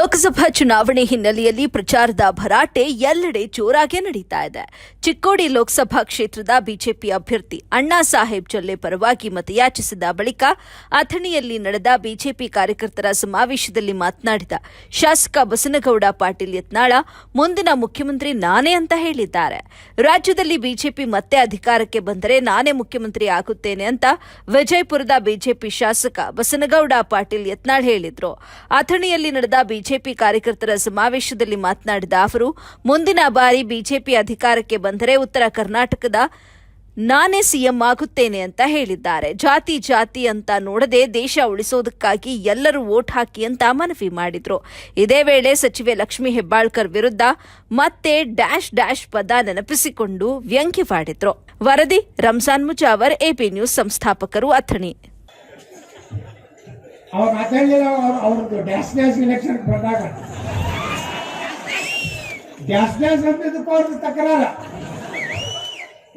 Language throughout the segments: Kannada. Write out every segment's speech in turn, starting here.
ಲೋಕಸಭಾ ಚುನಾವಣೆ ಹಿನ್ನೆಲೆಯಲ್ಲಿ ಪ್ರಚಾರದ ಭರಾಟೆ ಎಲ್ಲೆಡೆ ಜೋರಾಗಿ ನಡೀತಾ ಇದೆ. ಚಿಕ್ಕೋಡಿ ಲೋಕಸಭಾ ಕ್ಷೇತ್ರದ ಬಿಜೆಪಿ ಅಭ್ಯರ್ಥಿ ಅಣ್ಣಾ ಸಾಹೇಬ್ ಜೊಲ್ಲೆ ಪರವಾಗಿ ಮತಯಾಚಿಸಿದ ಬಳಿಕ ಅಥಣಿಯಲ್ಲಿ ನಡೆದ ಬಿಜೆಪಿ ಕಾರ್ಯಕರ್ತರ ಸಮಾವೇಶದಲ್ಲಿ ಮಾತನಾಡಿದ ಶಾಸಕ ಬಸನಗೌಡ ಪಾಟೀಲ್ ಯತ್ನಾಳ ಮುಂದಿನ ಮುಖ್ಯಮಂತ್ರಿ ನಾನೇ ಅಂತ ಹೇಳಿದ್ದಾರೆ. ರಾಜ್ಯದಲ್ಲಿ ಬಿಜೆಪಿ ಮತ್ತೆ ಅಧಿಕಾರಕ್ಕೆ ಬಂದರೆ ನಾನೇ ಮುಖ್ಯಮಂತ್ರಿ ಆಗುತ್ತೇನೆ ಅಂತ ವಿಜಯಪುರದ ಬಿಜೆಪಿ ಶಾಸಕ ಬಸನಗೌಡ ಪಾಟೀಲ್ ಯತ್ನಾಳ್ ಹೇಳಿದರು. ಅಥಣಿಯಲ್ಲಿ ನಡೆದ ಬಿಜೆಪಿ ಕಾರ್ಯಕರ್ತರ ಸಮಾವೇಶದಲ್ಲಿ ಮಾತನಾಡಿದ ಅವರು, ಮುಂದಿನ ಬಾರಿ ಬಿಜೆಪಿ ಅಧಿಕಾರಕ್ಕೆ ಬಂದರೆ ಉತ್ತರ ಕರ್ನಾಟಕದ ನಾನೇ ಸಿಎಂ ಆಗುತ್ತೇನೆ ಅಂತ ಹೇಳಿದ್ದಾರೆ. ಜಾತಿ ಅಂತ ನೋಡದೆ ದೇಶ ಉಳಿಸೋದಕ್ಕಾಗಿ ಎಲ್ಲರೂ ವೋಟ್ ಹಾಕಿ ಅಂತ ಮನವಿ ಮಾಡಿದ್ರು. ಇದೇ ವೇಳೆ ಸಚಿವೆ ಲಕ್ಷ್ಮೀ ಹೆಬ್ಬಾಳ್ಕರ್ ವಿರುದ್ಧ ಮತ್ತೆ ಡ್ಯಾಶ್ ಪದ ನೆನಪಿಸಿಕೊಂಡು ವ್ಯಂಗ್ಯವಾಡಿದ್ರು. ವರದಿ ರಂಜಾನ್ ಮುಜಾವರ್, ಎಪಿ ನ್ಯೂಸ್ ಸಂಸ್ಥಾಪಕರು, ಅಥಣಿ. ಅವ್ರು ಮಾತಾಡಲಿಲ್ಲ. ಅವ್ರದ್ದು ಡ್ಯಾಶ್ ಇಲೆಕ್ಷನ್ ಬಂದಾಗ ಡ್ಯಾಶ್ ಅಂತಿದ್ದಕ್ಕೂ ಅವ್ರದ್ದು ತಕರಾರ.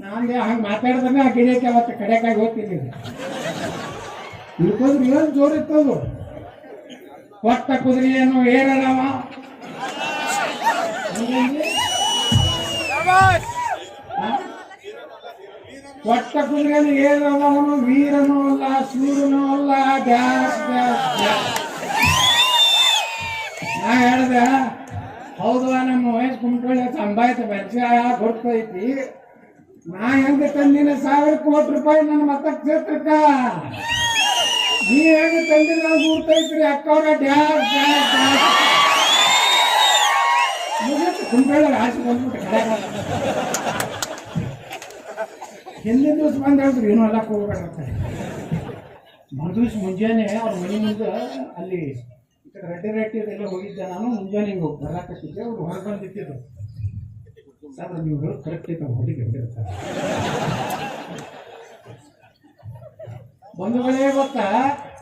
ನಾನು ಹಂಗೆ ಮಾತಾಡಿದ್ರೆ ಆ ಗಿಡಕ್ಕೆ ಅವತ್ತು ಕಡೆಕಾಗಿ ಹೋಗ್ತಿದ್ದೀನಿ. ಇಳ್ಕೋದ್ರೆ ಏನು ಜೋರು ಇತ್ತದು. ಕೊಟ್ಟ ಕುದುರೆಯನ್ನು ಏರಳವ ಕೊಟ್ಟ ಕುದುರೆಯನ್ನು ಏರಳವನು ವೀರನೂ ಅಲ್ಲ, ಶೂರನೂ ಅಲ್ಲ. ಡ್ಯಾಶ್ ನಾ ಹೇಳ್ದೆ, ಹೌದು ನಮ್ಮ ವಯಸ್ಸು ಕುಂಟ್ಕೊಳ್ಳಿ ಸಂಭಾಯ್ತು ಮನುಷ್ಯ ಗೊತ್ತೈತಿ. ನಾ ಹೆಂಗ ತಂದಿನ 1,000 ಕೋಟಿ ರೂಪಾಯಿ ನನ್ನ ಮತಕ್ಷೇತ್ರಕ್ಕ, ನೀ ಹೆಂಗ ತಂದಿನ ಗುರ್ತೈತ್ರಿ ಅಕ್ಕವ್ರ. ಡ್ಯಾಶ್ ಕುಂಟ್ಕೊಳ್ಳ ಆಸೆ ಬಂದ್ಬಿಟ್ಟು ಕಡೆ ಹಿಂದಿನ ದಿವಸ ಬಂದು ಹೇಳಿದ್ರು ಏನೋ ಎಲ್ಲ ಹೋಗ್ಬೇಕಂತ. ಮರುದಿವ್ಸ ಮುಂಜಾನೆ ಅವ್ರ ಮನೆ ಮುಂದೆ ಅಲ್ಲಿ ರೆಡ್ಡಿ ಹೋಗಿದ್ದೆ ನಾನು. ಮುಂಜಾನೆ ಹಿಂಗೆ ಬರಕತ್ತಿದ್ದೆ. ಅವ್ರು ಹೊರಗೆ ಬಂದಿಟ್ಟಿದ್ರು. ಸರ್ ನೀವು ಹೇಳೋದು ಕರೆಕ್ಟ್ ಐತೆ, ಹೊಡಿಗೆ ಹೊಡಿರ್ತಾರೆ. ಒಂದು ವೇಳೆ ಗೊತ್ತಾ